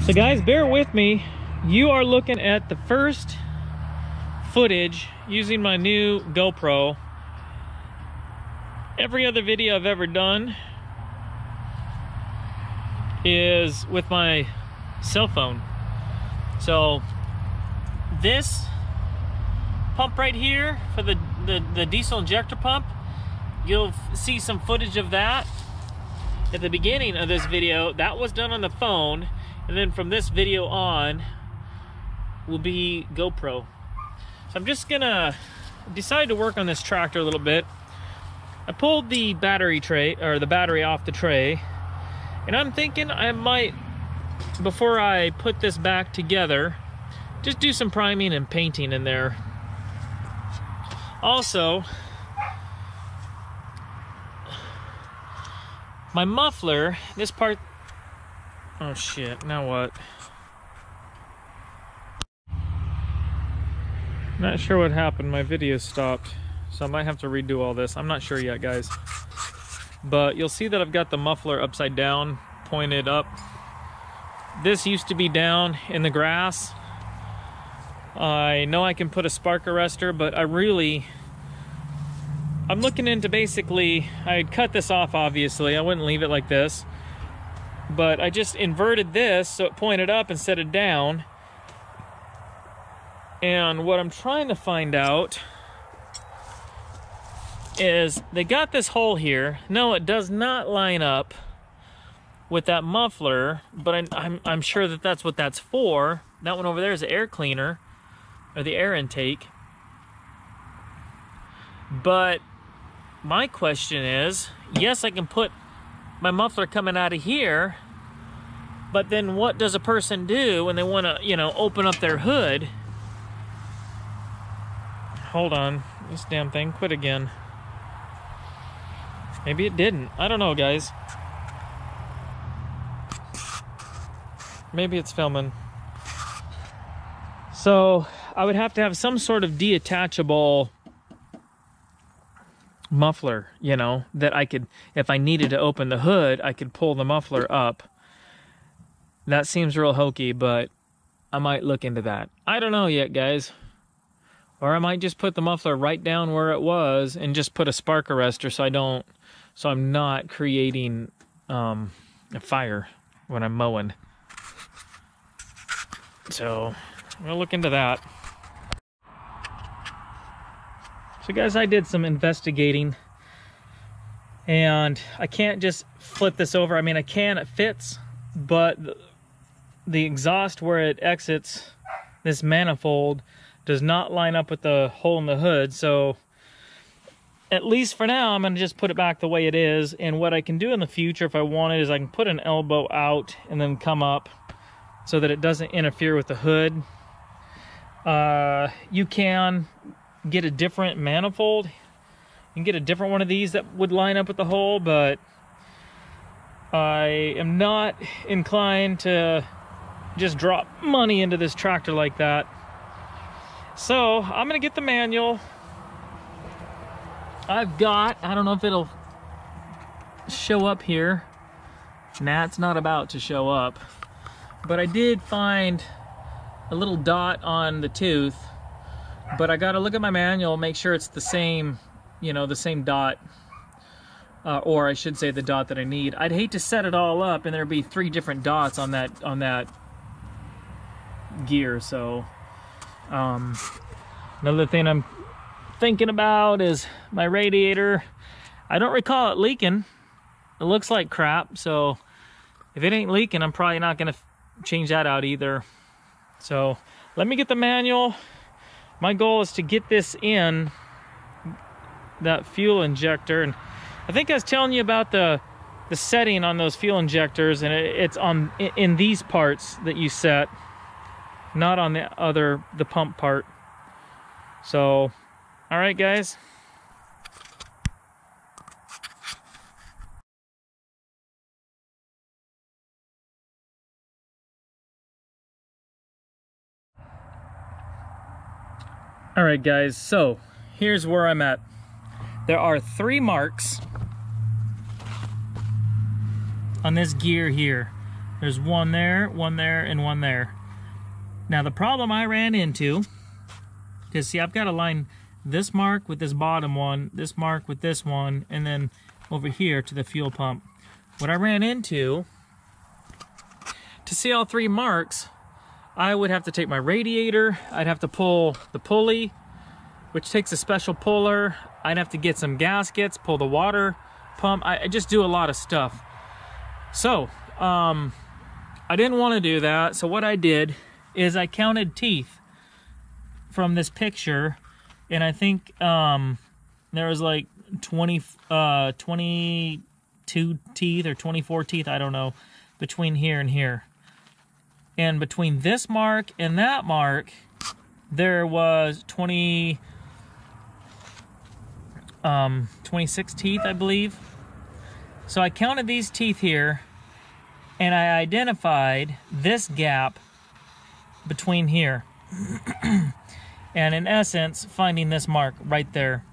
So guys, bear with me. You are looking at the first footage using my new GoPro. Every other video I've ever done is with my cell phone. So this pump right here for the diesel injector pump, you'll see some footage of that at the beginning of this video. That was done on the phone, and then from this video on will be GoPro. So I'm just gonna decide to work on this tractor a little bit. I pulled the battery tray, or the battery off the tray, and I'm thinking I might, before I put this back together, just do some priming and painting in there. Also, my muffler, this part, oh shit, now what? Not sure what happened, my video stopped, so I might have to redo all this. I'm not sure yet, guys. But you'll see that I've got the muffler upside down, pointed up. This used to be down in the grass. I know I can put a spark arrestor, but I'm looking into basically, I'd cut this off obviously, I wouldn't leave it like this, but I just inverted this so it pointed up instead of down. And what I'm trying to find out is, they got this hole here. No, it does not line up with that muffler, but I'm sure that that's what that's for. That one over there is the air cleaner, or the air intake. But my question is, yes, I can put my muffler coming out of here, but then what does a person do when they want to, you know, open up their hood? Hold on, this damn thing quit again. Maybe it didn't. I don't know, guys. Maybe it's filming. So I would have to have some sort of detachable muffler, you know, that I could, if I needed to open the hood, I could pull the muffler up. That seems real hokey, but I might look into that. I don't know yet, guys. Or I might just put the muffler right down where it was and just put a spark arrestor so I'm not creating a fire when I'm mowing. So we'll look into that. So guys, I did some investigating, and I can't just flip this over. I mean, I can, it fits, but the exhaust where it exits this manifold does not line up with the hole in the hood. So at least for now, I'm gonna just put it back the way it is. And what I can do in the future, if I wanted, is I can put an elbow out and then come up so that it doesn't interfere with the hood. You can get a different manifold. You can get a different one of these that would line up with the hole, but I am not inclined to just drop money into this tractor like that. So I'm gonna get the manual. I've got, I don't know if it'll show up here. Nah, it's not about to show up. But I did find a little dot on the tooth, but I gotta look at my manual, make sure it's the same, you know, the same dot, or I should say the dot that I need. I'd hate to set it all up and there'd be 3 different dots on that gear. So another thing I'm thinking about is my radiator. I don't recall it leaking. It looks like crap, so if it ain't leaking, I'm probably not gonna change that out either. So let me get the manual. My goal is to get this in that fuel injector, and I think I was telling you about the setting on those fuel injectors, and it's on in these parts that you set, not on the pump part. So all right, guys. All right, guys, so here's where I'm at. There are 3 marks on this gear here. There's one there, and one there. Now the problem I ran into, because see, I've got to line this mark with this bottom one, this mark with this one, and then over here to the fuel pump. What I ran into, to see all three marks, I would have to take my radiator, I'd have to pull the pulley, which takes a special puller. I'd have to get some gaskets, pull the water pump. I just do a lot of stuff. So, I didn't want to do that. So what I did is I counted teeth from this picture, and I think there was like 22 teeth or 24 teeth, I don't know, between here and here. And between this mark and that mark, there was 26 teeth, I believe. So I counted these teeth here, and I identified this gap between here. And in essence, finding this mark right there.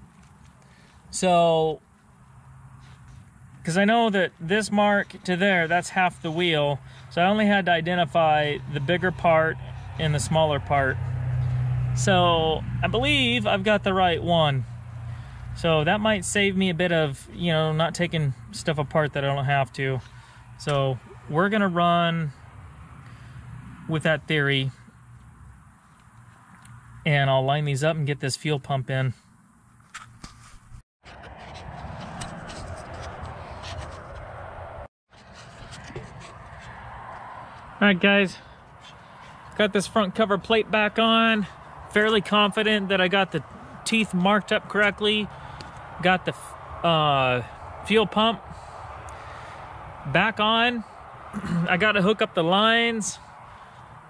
So, because I know that this mark to there, that's half the wheel. So I only had to identify the bigger part and the smaller part. So I believe I've got the right one. So that might save me a bit of, you know, not taking stuff apart that I don't have to. So we're gonna run with that theory, and I'll line these up and get this fuel pump in. Alright guys, got this front cover plate back on. Fairly confident that I got the teeth marked up correctly. Got the fuel pump back on. I got to hook up the lines.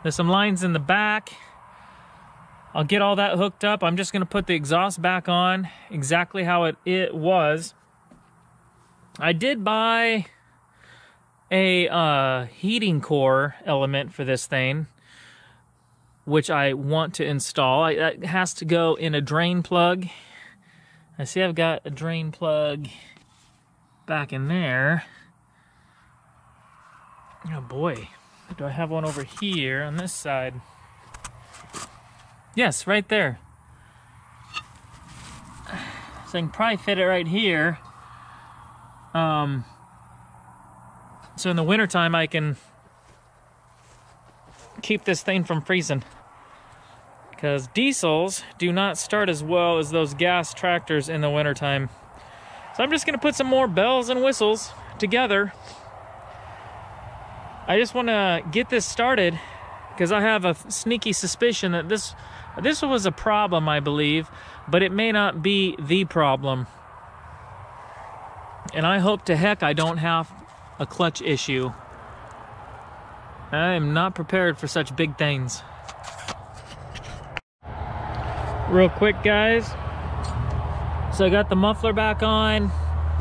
There's some lines in the back. I'll get all that hooked up. I'm just going to put the exhaust back on exactly how it was. I did buy a heating core element for this thing, which I want to install. That has to go in a drain plug. I see I've got a drain plug back in there. Oh boy, do I have one over here on this side? Yes, right there. So I can probably fit it right here. So in the wintertime I can keep this thing from freezing, because diesels do not start as well as those gas tractors in the wintertime. So I'm just going to put some more bells and whistles together. I just want to get this started because I have a sneaky suspicion that this was a problem, I believe, but it may not be the problem. And I hope to heck I don't have a clutch issue. I am not prepared for such big things. Real quick, guys. So I got the muffler back on,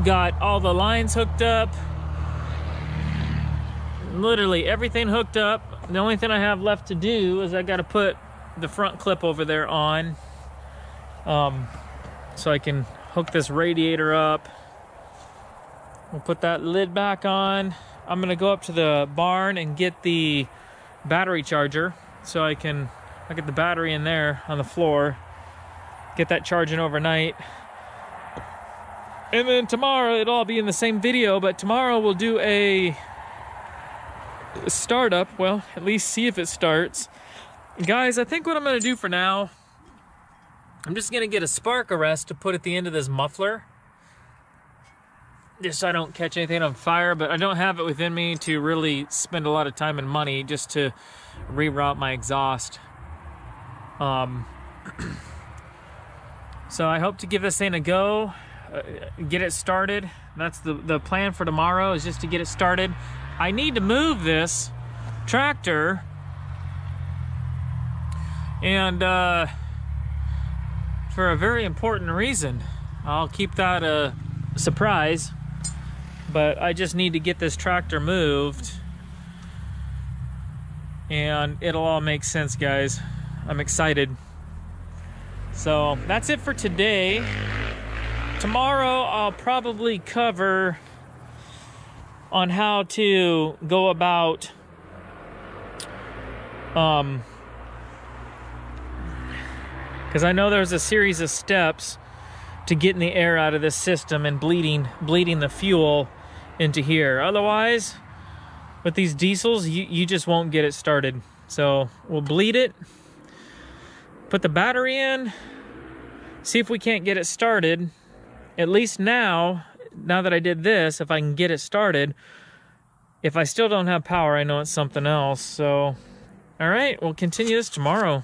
got all the lines hooked up, literally everything hooked up. The only thing I have left to do is I got to put the front clip over there on, so I can hook this radiator up. We'll put that lid back on. I'm gonna go up to the barn and get the battery charger, so I'll get the battery in there on the floor, get that charging overnight. And then tomorrow it'll all be in the same video, but tomorrow we'll do a startup. Well, at least see if it starts. Guys, I think what I'm gonna do for now, I'm just gonna get a spark arrest to put at the end of this muffler, just so I don't catch anything on fire, but I don't have it within me to really spend a lot of time and money just to reroute my exhaust. So I hope to give this thing a go, get it started. That's the plan for tomorrow, is just to get it started. I need to move this tractor, and for a very important reason. I'll keep that a surprise. But I just need to get this tractor moved, and it'll all make sense, guys. I'm excited. So that's it for today. Tomorrow I'll probably cover on how to go about Because I know there's a series of steps to getting the air out of this system and bleeding the fuel into here. Otherwise, with these diesels, you just won't get it started. So we'll bleed it, put the battery in, see if we can't get it started. At least now that I did this, if I can get it started. If I still don't have power, I know it's something else. So, all right, we'll continue this tomorrow.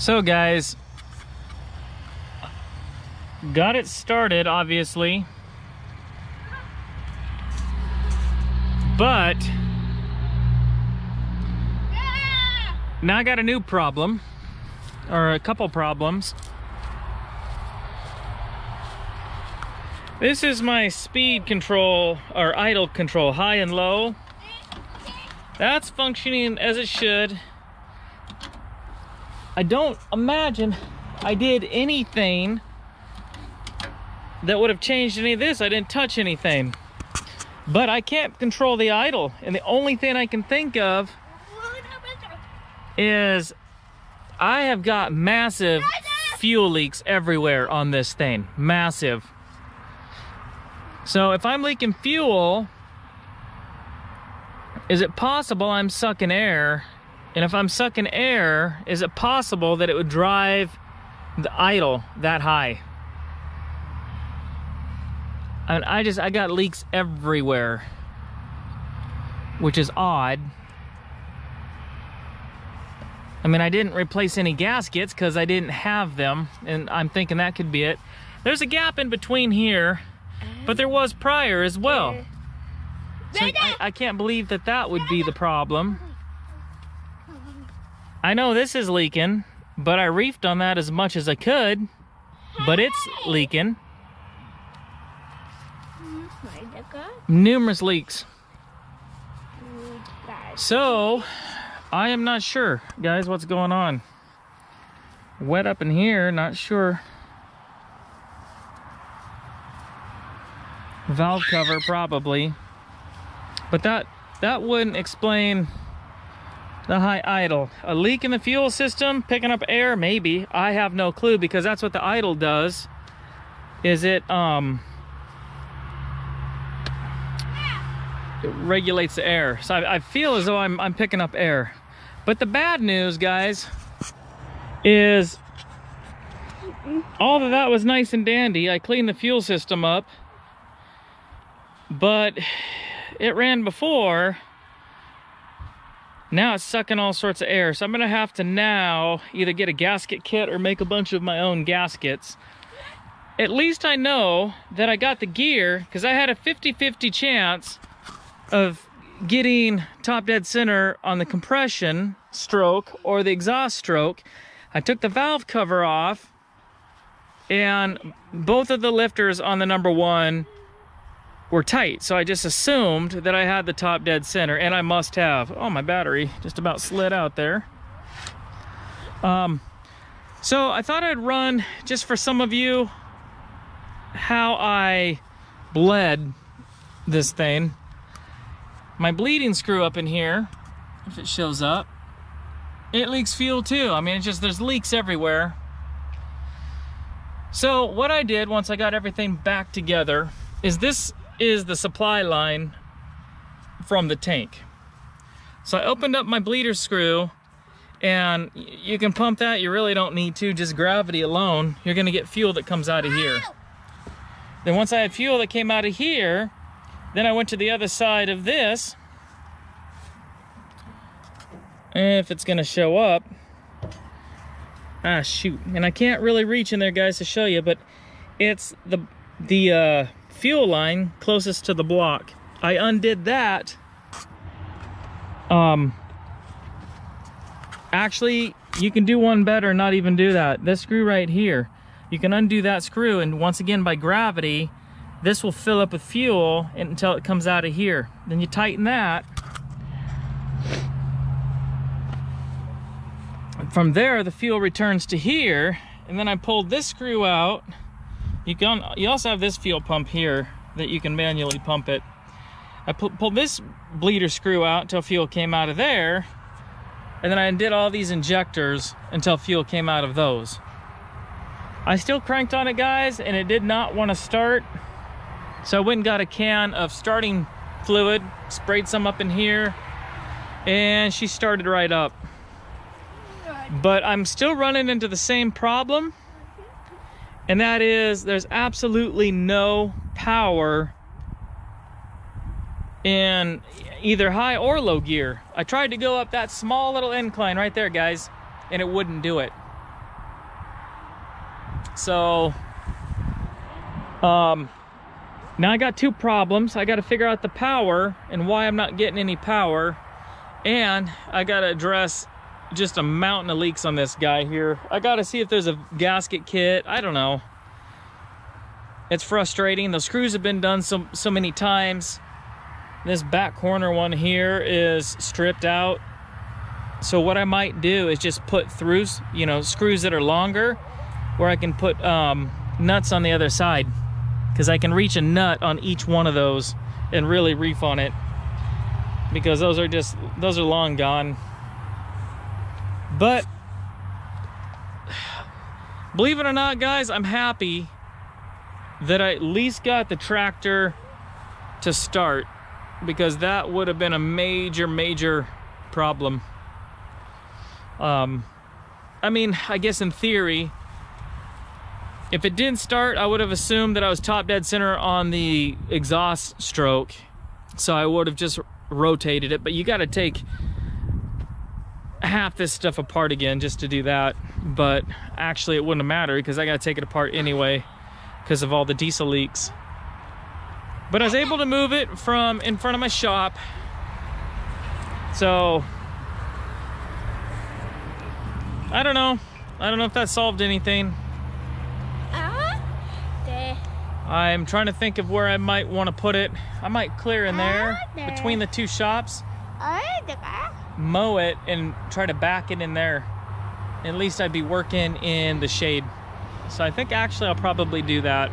So guys, got it started obviously, but now I got a new problem, or a couple problems. This is my speed control, or idle control, high and low. That's functioning as it should. I don't imagine I did anything that would have changed any of this. I didn't touch anything. But I can't control the idle. And the only thing I can think of is I have got massive fuel leaks everywhere on this thing. Massive. So if I'm leaking fuel, is it possible I'm sucking air? And if I'm sucking air, is it possible that it would drive the idle that high? And I got leaks everywhere, which is odd. I mean, I didn't replace any gaskets because I didn't have them, and I'm thinking that could be it. There's a gap in between here, but there was prior as well. So I can't believe that that would be the problem. I know this is leaking, but I reefed on that as much as I could, but it's leaking. Numerous leaks. So, I am not sure, guys, what's going on. Wet up in here, not sure. Valve cover, probably. But that wouldn't explain the high idle. A leak in the fuel system, picking up air, maybe. I have no clue, because that's what the idle does. Is it regulates the air. So I feel as though I'm picking up air. But the bad news, guys, is all of that was nice and dandy. I cleaned the fuel system up, but it ran before. Now it's sucking all sorts of air. So I'm gonna have to now either get a gasket kit or make a bunch of my own gaskets. At least I know that I got the gear, because I had a 50-50 chance of getting top dead center on the compression stroke or the exhaust stroke. I took the valve cover off, and both of the lifters on the number one were tight, so I just assumed that I had the top dead center, and I must have. Oh, my battery just about slid out there. So I thought I'd run, just for some of you, how I bled this thing. My bleeding screw up in here, if it shows up, it leaks fuel too. I mean, it's just, there's leaks everywhere. So what I did once I got everything back together is, this is the supply line from the tank. So I opened up my bleeder screw, and you can pump that, you really don't need to, just gravity alone, you're gonna get fuel that comes out of here. Then once I had fuel that came out of here, then I went to the other side of this. If it's gonna show up. Ah, shoot. And I can't really reach in there, guys, to show you, but it's the fuel line closest to the block. I undid that. Actually, you can do one better, not even do that. This screw right here. You can undo that screw, and once again, by gravity, this will fill up with fuel until it comes out of here. Then you tighten that. From there, the fuel returns to here, and then I pulled this screw out. You also have this fuel pump here that you can manually pump it. I pulled this bleeder screw out until fuel came out of there, and then I undid all these injectors until fuel came out of those. I still cranked on it, guys, and it did not want to start. So I went and got a can of starting fluid, sprayed some up in here, and she started right up. But I'm still running into the same problem, and that is there's absolutely no power in either high or low gear. I tried to go up that small little incline right there, guys, and it wouldn't do it. So, now I got two problems. I got to figure out the power and why I'm not getting any power, and I got to address just a mountain of leaks on this guy here. I got to see if there's a gasket kit. I don't know. It's frustrating. The screws have been done so many times. This back corner one here is stripped out. So what I might do is just put through, you know, screws that are longer, where I can put nuts on the other side, because I can reach a nut on each one of those and really reef on it, because those are long gone. But believe it or not, guys, I'm happy that I at least got the tractor to start, because that would have been a major problem. I mean, I guess in theory, if it didn't start, I would have assumed that I was top dead center on the exhaust stroke, so I would have just rotated it. But you got to take half this stuff apart again just to do that, but actually it wouldn't have mattered because I got to take it apart anyway because of all the diesel leaks. But I was able to move it from in front of my shop. So I don't know if that solved anything. I'm trying to think of where I might want to put it. I might clear in there between the two shops, mow it, and try to back it in there. At least I'd be working in the shade. So I think actually I'll probably do that.